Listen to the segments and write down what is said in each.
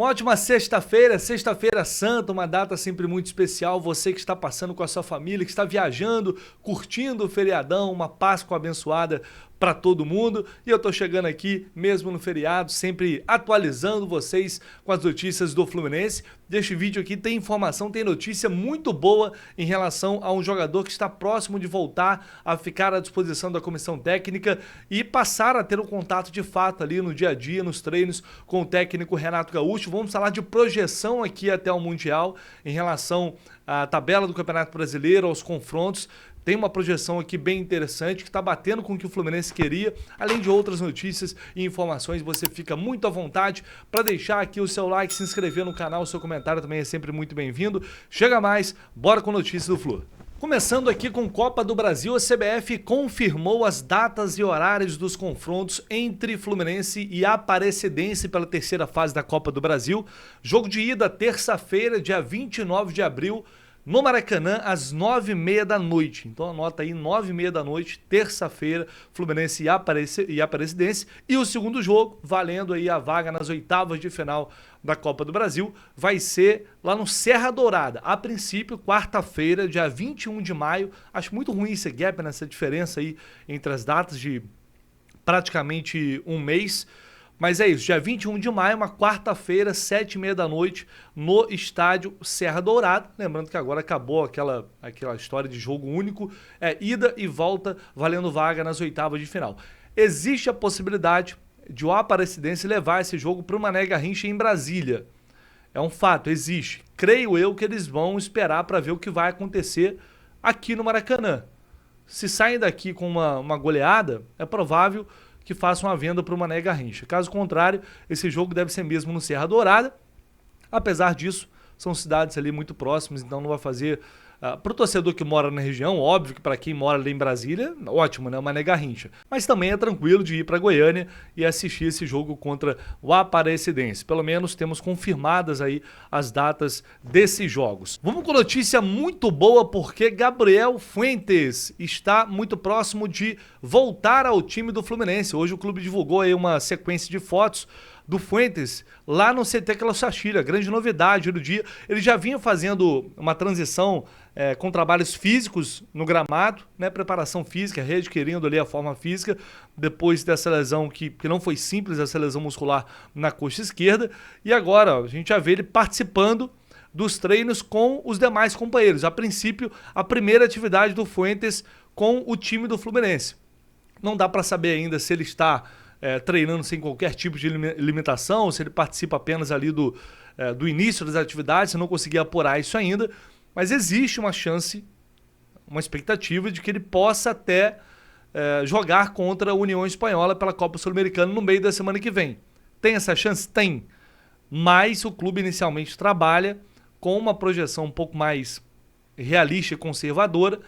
Uma ótima sexta-feira, sexta-feira santa, uma data sempre muito especial. Você que está passando com a sua família, que está viajando, curtindo o feriadão, uma Páscoa abençoada para todo mundo. E eu tô chegando aqui, mesmo no feriado, sempre atualizando vocês com as notícias do Fluminense. Deste vídeo aqui tem informação, tem notícia muito boa em relação a um jogador que está próximo de voltar a ficar à disposição da comissão técnica e passar a ter um contato de fato ali no dia a dia, nos treinos com o técnico Renato Gaúcho. Vamos falar de projeção aqui até o Mundial em relação à tabela do Campeonato Brasileiro, aos confrontos. Tem uma projeção aqui bem interessante que está batendo com o que o Fluminense queria, além de outras notícias e informações. Você fica muito à vontade para deixar aqui o seu like, se inscrever no canal, o seu comentário também é sempre muito bem-vindo. Chega mais, bora com notícias do Flu. Começando aqui com Copa do Brasil, a CBF confirmou as datas e horários dos confrontos entre Fluminense e Aparecidense pela terceira fase da Copa do Brasil. Jogo de ida terça-feira, dia 29 de abril, no Maracanã, às 9h30 da noite. Então anota aí, 9h30 da noite, terça-feira, Fluminense e Aparecidense. E o segundo jogo, valendo aí a vaga nas oitavas de final da Copa do Brasil, vai ser lá no Serra Dourada. A princípio, quarta-feira, dia 21 de maio. Acho muito ruim esse gap, nessa diferença aí entre as datas de praticamente um mês. Mas é isso, dia 21 de maio, uma quarta-feira, 7h30 da noite, no estádio Serra Dourada. Lembrando que agora acabou aquela história de jogo único, ida e volta, valendo vaga nas oitavas de final. Existe a possibilidade de o Aparecidense levar esse jogo para o Mané Garrincha em Brasília. É um fato, existe. Creio eu que eles vão esperar para ver o que vai acontecer aqui no Maracanã. Se saem daqui com uma goleada, é provável que façam a venda para o Mané Garrincha. Caso contrário, esse jogo deve ser mesmo no Serra Dourada. Apesar disso, são cidades ali muito próximas, então não vai fazer... para o torcedor que mora na região, óbvio que para quem mora ali em Brasília, ótimo, né? O Mané Garrincha. Mas também é tranquilo de ir para Goiânia e assistir esse jogo contra o Aparecidense. Pelo menos temos confirmadas aí as datas desses jogos. Vamos com notícia muito boa, porque Gabriel Fuentes está muito próximo de voltar ao time do Fluminense. Hoje o clube divulgou aí uma sequência de fotos do Fuentes lá no CT Calçachilha, grande novidade do dia. Ele já vinha fazendo uma transição com trabalhos físicos no gramado, né, preparação física, readquirindo ali a forma física, depois dessa lesão que não foi simples, essa lesão muscular na coxa esquerda, e agora a gente já vê ele participando dos treinos com os demais companheiros. A princípio, a primeira atividade do Fuentes com o time do Fluminense. Não dá para saber ainda se ele está treinando sem qualquer tipo de limitação, se ele participa apenas ali do início das atividades, se não conseguir apurar isso ainda, mas existe uma chance, uma expectativa de que ele possa até jogar contra a União Espanhola pela Copa Sul-Americana no meio da semana que vem. Tem essa chance? Tem, mas o clube inicialmente trabalha com uma projeção um pouco mais realista e conservadora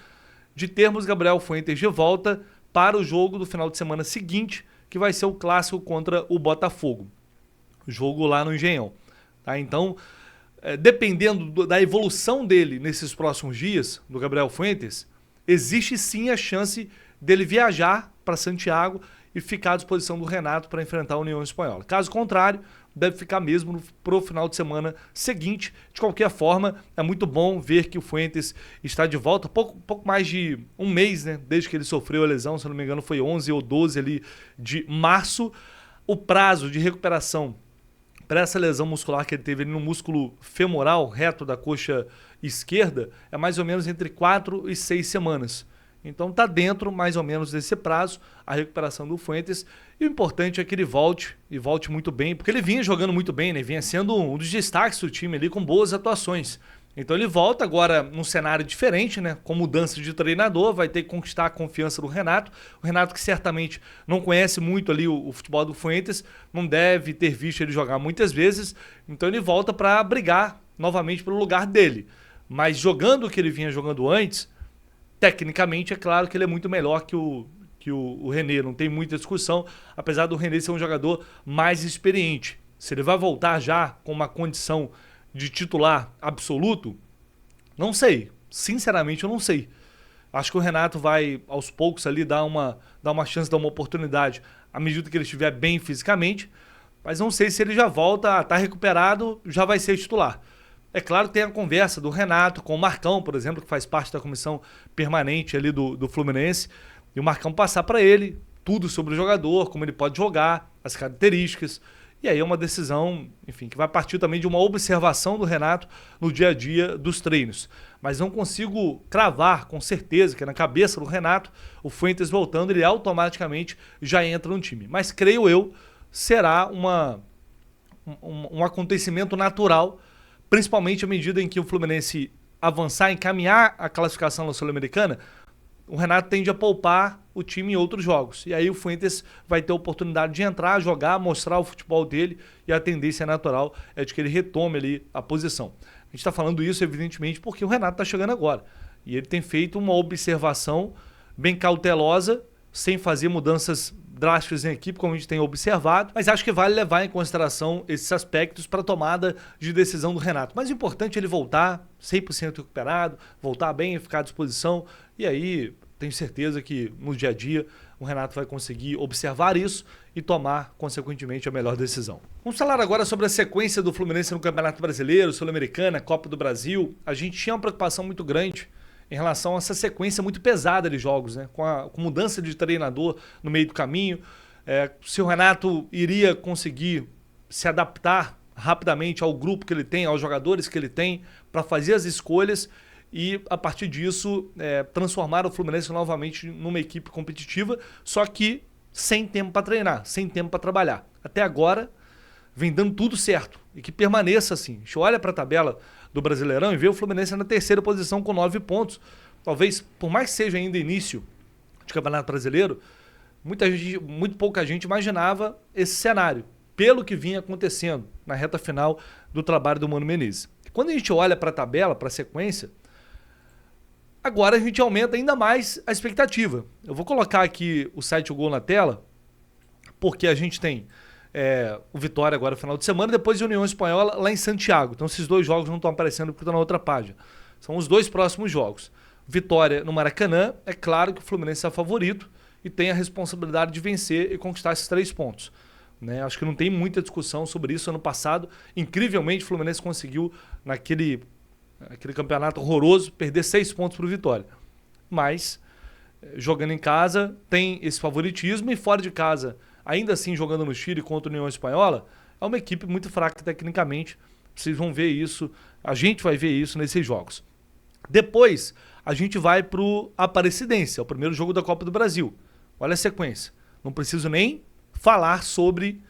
de termos Gabriel Fuentes de volta para o jogo do final de semana seguinte, que vai ser o clássico contra o Botafogo, jogo lá no Engenhão. Tá? Então, dependendo da evolução dele nesses próximos dias, do Gabriel Fuentes, existe sim a chance dele viajar para Santiago e ficar à disposição do Renato para enfrentar a União Espanhola. Caso contrário, deve ficar mesmo pro final de semana seguinte. De qualquer forma, é muito bom ver que o Fuentes está de volta. Pouco mais de um mês, né, desde que ele sofreu a lesão, se não me engano foi 11 ou 12 ali de março. O prazo de recuperação para essa lesão muscular que ele teve ali no músculo femoral reto da coxa esquerda é mais ou menos entre 4 e 6 semanas. Então está dentro mais ou menos desse prazo a recuperação do Fuentes. E o importante é que ele volte, e volte muito bem, porque ele vinha jogando muito bem, né? Vinha sendo um dos destaques do time ali, com boas atuações. Então ele volta agora num cenário diferente, né? Com mudança de treinador, vai ter que conquistar a confiança do Renato. O Renato, que certamente não conhece muito ali o futebol do Fuentes, não deve ter visto ele jogar muitas vezes. Então ele volta para brigar novamente pelo lugar dele. Mas jogando o que ele vinha jogando antes, tecnicamente, é claro que ele é muito melhor que o René, não tem muita discussão, apesar do René ser um jogador mais experiente. Se ele vai voltar já com uma condição de titular absoluto, não sei. Sinceramente, eu não sei. Acho que o Renato vai, aos poucos, ali dar uma chance, dar uma oportunidade, à medida que ele estiver bem fisicamente. mas não sei se ele já volta, tá recuperado, já vai ser titular. É claro que tem a conversa do Renato com o Marcão, por exemplo, que faz parte da comissão permanente ali do Fluminense, e o Marcão passar para ele tudo sobre o jogador, como ele pode jogar, as características. E aí é uma decisão, enfim, que vai partir também de uma observação do Renato no dia a dia dos treinos. Mas não consigo cravar com certeza que na cabeça do Renato, o Fuentes voltando, ele automaticamente já entra no time. Mas creio eu, será um acontecimento natural, principalmente à medida em que o Fluminense avançar, encaminhar a classificação na Sul-Americana, o Renato tende a poupar o time em outros jogos. E aí o Fuentes vai ter a oportunidade de entrar, jogar, mostrar o futebol dele, e a tendência natural é de que ele retome ali a posição. A gente está falando isso, evidentemente, porque o Renato está chegando agora. E ele tem feito uma observação bem cautelosa, sem fazer mudanças drásticas em equipe, como a gente tem observado, mas acho que vale levar em consideração esses aspectos para a tomada de decisão do Renato. Mas o importante é ele voltar 100% recuperado, voltar bem, ficar à disposição, e aí tenho certeza que no dia a dia o Renato vai conseguir observar isso e tomar, consequentemente, a melhor decisão. Vamos falar agora sobre a sequência do Fluminense no Campeonato Brasileiro, Sul-Americana, Copa do Brasil. A gente tinha uma preocupação muito grande em relação a essa sequência muito pesada de jogos, né? Com mudança de treinador no meio do caminho. Se o Renato iria conseguir se adaptar rapidamente ao grupo que ele tem, aos jogadores que ele tem, para fazer as escolhas e, a partir disso, transformar o Fluminense novamente numa equipe competitiva, só que sem tempo para treinar, sem tempo para trabalhar. Até agora, vem dando tudo certo e que permaneça assim. A gente olha para a tabela do Brasileirão e vê o Fluminense na terceira posição com 9 pontos. Talvez, por mais que seja ainda início de Campeonato Brasileiro, muito pouca gente imaginava esse cenário, pelo que vinha acontecendo na reta final do trabalho do Mano Menezes. Quando a gente olha para a tabela, para a sequência, agora a gente aumenta ainda mais a expectativa. Eu vou colocar aqui o site O Gol na tela, porque a gente tem o Vitória agora no final de semana, depois de União Espanhola lá em Santiago. Então esses dois jogos não estão aparecendo porque estão na outra página. São os dois próximos jogos. Vitória no Maracanã, é claro que o Fluminense é favorito e tem a responsabilidade de vencer e conquistar esses 3 pontos. Né? Acho que não tem muita discussão sobre isso. Ano passado, incrivelmente, o Fluminense conseguiu, naquele campeonato horroroso, perder 6 pontos para o Vitória. Mas, jogando em casa, tem esse favoritismo, e fora de casa, ainda assim jogando no Chile contra a União Espanhola, é uma equipe muito fraca tecnicamente. Vocês vão ver isso, a gente vai ver isso nesses jogos. Depois, a gente vai para o Aparecidense, é o primeiro jogo da Copa do Brasil. Olha a sequência. Não preciso nem falar sobre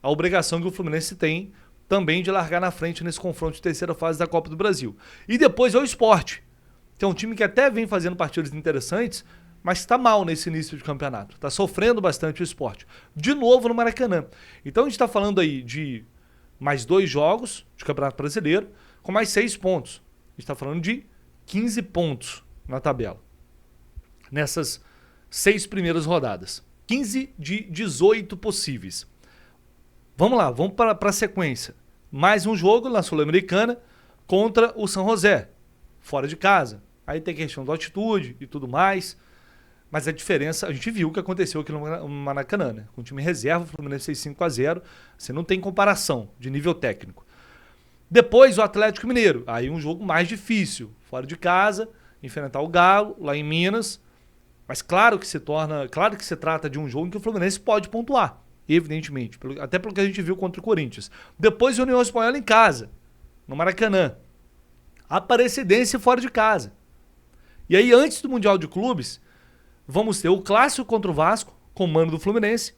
a obrigação que o Fluminense tem também de largar na frente nesse confronto de terceira fase da Copa do Brasil. E depois é o Sport, que é um time que até vem fazendo partidas interessantes, mas está mal nesse início de campeonato. Está sofrendo bastante o Sport. De novo no Maracanã. Então a gente está falando aí de mais 2 jogos de Campeonato Brasileiro, com mais 6 pontos. A gente está falando de 15 pontos na tabela. Nessas 6 primeiras rodadas. 15 de 18 possíveis. Vamos lá, vamos para a sequência. Mais um jogo na Sul-Americana contra o São José, fora de casa. Aí tem questão da altitude e tudo mais. Mas a diferença, a gente viu o que aconteceu aqui no Maracanã, né? Com o time reserva, o Fluminense fez 5-0. Você não tem comparação de nível técnico. Depois o Atlético Mineiro. Aí um jogo mais difícil. Fora de casa, enfrentar o Galo, lá em Minas. Mas claro que se trata de um jogo em que o Fluminense pode pontuar. Evidentemente. Até pelo que a gente viu contra o Corinthians. Depois a União Espanhola em casa, no Maracanã. Aparecidense fora de casa. E aí, antes do Mundial de Clubes, vamos ter o clássico contra o Vasco, com o mano do Fluminense,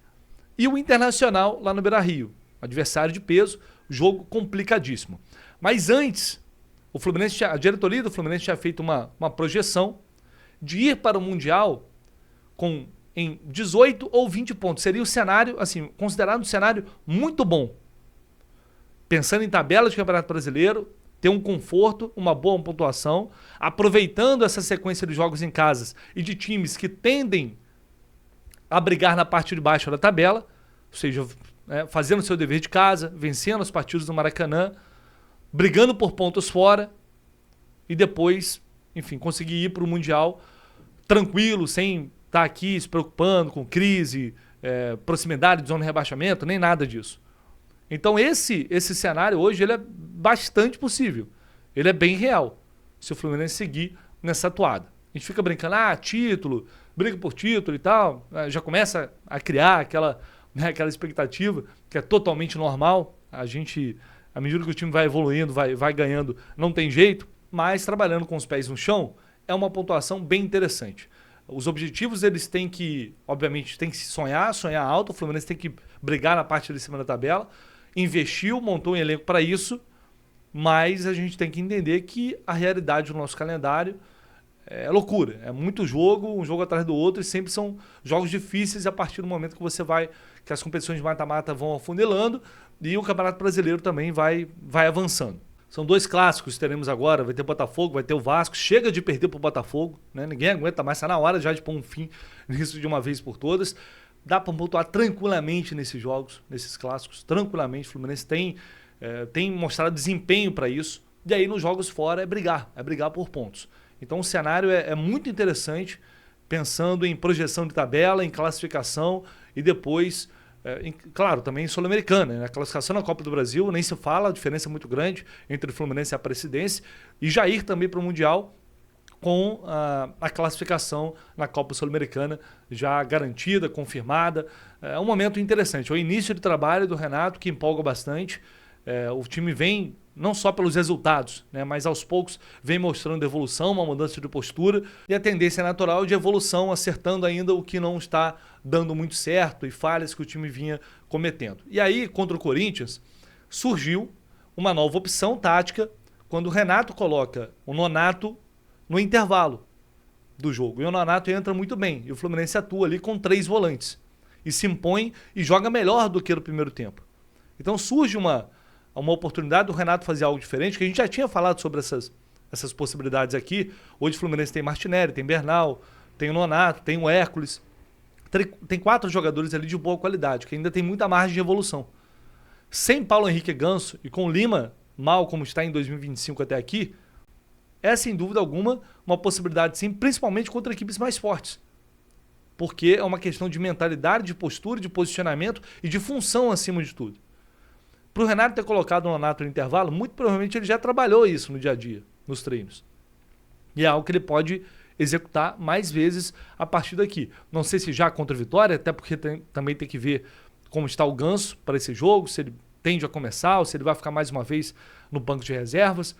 e o Internacional lá no Beira-Rio. Adversário de peso, jogo complicadíssimo. Mas antes, a diretoria do Fluminense tinha feito uma projeção de ir para o Mundial em 18 ou 20 pontos. Seria o cenário, assim, considerado um cenário muito bom. Pensando em tabela de Campeonato Brasileiro, ter um conforto, uma boa pontuação, aproveitando essa sequência de jogos em casas e de times que tendem a brigar na parte de baixo da tabela, ou seja, fazendo o seu dever de casa, vencendo os partidos do Maracanã, brigando por pontos fora e depois, enfim, conseguir ir para o Mundial tranquilo, sem estar aqui se preocupando com crise, proximidade de zona de rebaixamento, nem nada disso. Então esse cenário hoje ele é bastante possível. Ele é bem real, se o Fluminense seguir nessa atoada. A gente fica brincando, título, briga por título e tal, já começa a criar aquela expectativa que é totalmente normal. À medida que o time vai evoluindo, vai ganhando, não tem jeito, mas trabalhando com os pés no chão é uma pontuação bem interessante. Os objetivos eles têm que, obviamente, tem que sonhar alto, o Fluminense tem que brigar na parte de cima da tabela, investiu, montou um elenco para isso, mas a gente tem que entender que a realidade do nosso calendário é loucura. É muito jogo, um jogo atrás do outro, e sempre são jogos difíceis a partir do momento que as competições de mata-mata vão afunilando e o Campeonato Brasileiro também vai avançando. São 2 clássicos que teremos agora, vai ter o Botafogo, vai ter o Vasco. Chega de perder para o Botafogo, né? Ninguém aguenta mais, está na hora já de pôr um fim nisso de uma vez por todas. Dá para pontuar tranquilamente nesses jogos, nesses clássicos, tranquilamente. O Fluminense tem mostrado desempenho para isso. E aí nos jogos fora é brigar por pontos. Então o cenário é muito interessante, pensando em projeção de tabela, em classificação e depois, claro, também em Sul-Americana. Né? A classificação na Copa do Brasil nem se fala, a diferença é muito grande entre o Fluminense e a Aparecidense. E já ir também para o Mundial com a classificação na Copa Sul-Americana já garantida, confirmada. É um momento interessante. É o início de trabalho do Renato, que empolga bastante. O time vem, não só pelos resultados, né, mas aos poucos vem mostrando evolução, uma mudança de postura e a tendência natural de evolução, acertando ainda o que não está dando muito certo e falhas que o time vinha cometendo. E aí, contra o Corinthians, surgiu uma nova opção tática quando o Renato coloca o Nonato no intervalo do jogo. E o Nonato entra muito bem. E o Fluminense atua ali com 3 volantes. E se impõe e joga melhor do que no primeiro tempo. Então surge uma oportunidade do Renato fazer algo diferente, que a gente já tinha falado sobre essas possibilidades aqui. Hoje o Fluminense tem Martinelli, tem Bernal, tem o Nonato, tem o Hércules. Tem 4 jogadores ali de boa qualidade, que ainda tem muita margem de evolução. Sem Paulo Henrique Ganso e com Lima mal como está em 2025 até aqui, é sem dúvida alguma uma possibilidade sim, principalmente contra equipes mais fortes. Porque é uma questão de mentalidade, de postura, de posicionamento e de função acima de tudo. Para o Renato ter colocado o Nonato no intervalo, muito provavelmente ele já trabalhou isso no dia a dia, nos treinos. E é algo que ele pode executar mais vezes a partir daqui. Não sei se já contra a Vitória, até porque também tem que ver como está o Ganso para esse jogo, se ele tende a começar ou se ele vai ficar mais uma vez no banco de reservas.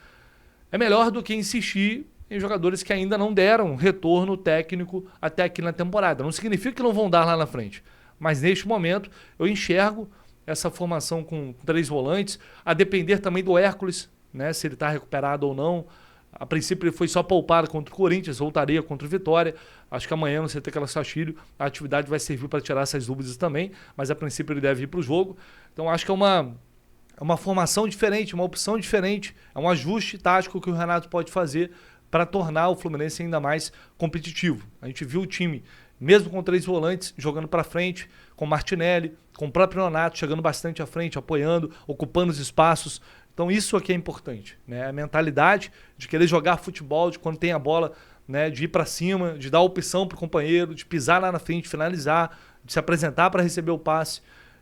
É melhor do que insistir em jogadores que ainda não deram retorno técnico até aqui na temporada. Não significa que não vão dar lá na frente, mas neste momento eu enxergo essa formação com 3 volantes, a depender também do Hércules, né, se ele está recuperado ou não. A princípio ele foi só poupado contra o Corinthians, voltaria contra o Vitória. Acho que amanhã no CT Carlos Castilho a atividade vai servir para tirar essas dúvidas também, mas a princípio ele deve ir para o jogo. Então acho que é uma formação diferente, uma opção diferente, é um ajuste tático que o Renato pode fazer para tornar o Fluminense ainda mais competitivo. A gente viu o time, mesmo com 3 volantes, jogando para frente, com Martinelli, com o próprio Nonato chegando bastante à frente, apoiando, ocupando os espaços. Então isso aqui é importante, né? A mentalidade de querer jogar futebol, de quando tem a bola, né, de ir para cima, de dar opção para o companheiro, de pisar lá na frente, finalizar, de se apresentar para receber o passe.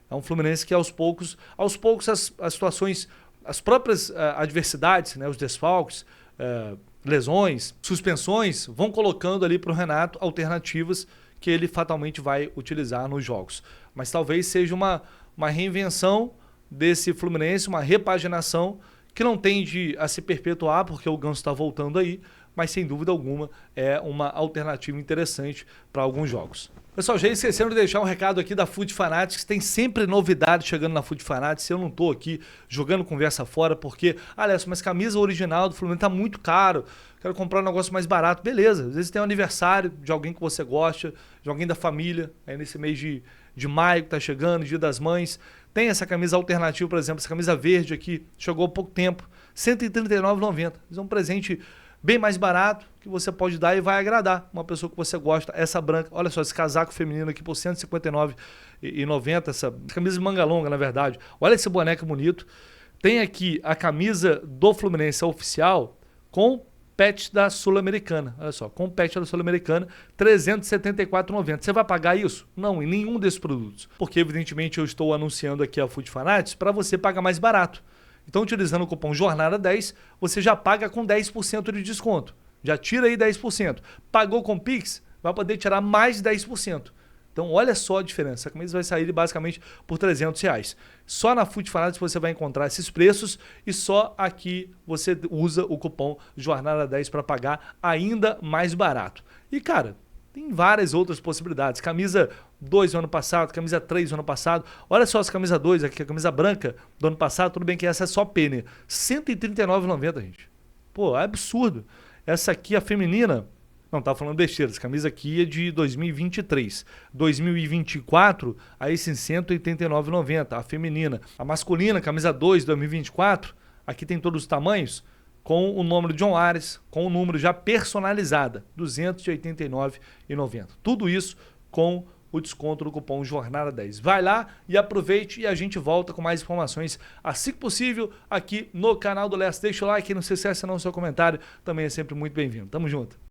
É um Fluminense que aos poucos as situações, as próprias adversidades, né, os desfalques, lesões, suspensões, vão colocando ali para o Renato alternativas que ele fatalmente vai utilizar nos jogos. Mas talvez seja uma reinvenção desse Fluminense, uma repaginação que não tende a se perpetuar porque o Ganso está voltando aí, mas sem dúvida alguma é uma alternativa interessante para alguns jogos. Pessoal, já esqueceram de deixar um recado aqui da Food Fanatics, tem sempre novidade chegando na Food Fanatics. Eu não estou aqui jogando conversa fora porque, aliás, mas camisa original do Fluminense está muito caro, quero comprar um negócio mais barato. Beleza, às vezes tem um aniversário de alguém que você gosta, de alguém da família, aí nesse mês de maio que está chegando, Dia das Mães. Tem essa camisa alternativa, por exemplo, essa camisa verde aqui, chegou há pouco tempo, R$ 139,90. É um presente bem mais barato que você pode dar e vai agradar uma pessoa que você gosta. Essa branca, olha só, esse casaco feminino aqui por R$ 159,90, essa camisa de manga longa, na verdade. Olha esse boneco bonito. Tem aqui a camisa do Fluminense oficial com Pet da Sul-Americana. Olha só, com Pet da Sul-Americana, R$ 374,90. Você vai pagar isso? Não, em nenhum desses produtos. Porque, evidentemente, eu estou anunciando aqui a Food Fanatics para você pagar mais barato. Então, utilizando o cupom JORNADA10, você já paga com 10% de desconto. Já tira aí 10%. Pagou com Pix, vai poder tirar mais 10%. Então, olha só a diferença. A camisa vai sair basicamente por R$300. Só na Food Fanatics você vai encontrar esses preços e só aqui você usa o cupom JORNADA10 para pagar ainda mais barato. E, cara, tem várias outras possibilidades. Camisa 2 do ano passado, camisa 3 do ano passado. Olha só essa camisa 2 aqui, a camisa branca do ano passado. Tudo bem que essa é só pene. R$ 139,90, gente. Pô, é absurdo. Essa aqui, a feminina... Não, tava falando besteira. Essa camisa aqui é de 2023. 2024, aí sim, R$ 189,90. A feminina. A masculina, camisa 2 de 2024, aqui tem todos os tamanhos, com o nome do John Ares, com o número já personalizada, R$ 289,90. Tudo isso com o desconto do cupom JORNADA10. Vai lá e aproveite e a gente volta com mais informações assim que possível aqui no canal do Leste. Deixa o like, não se esqueça não, seu comentário também é sempre muito bem-vindo. Tamo junto.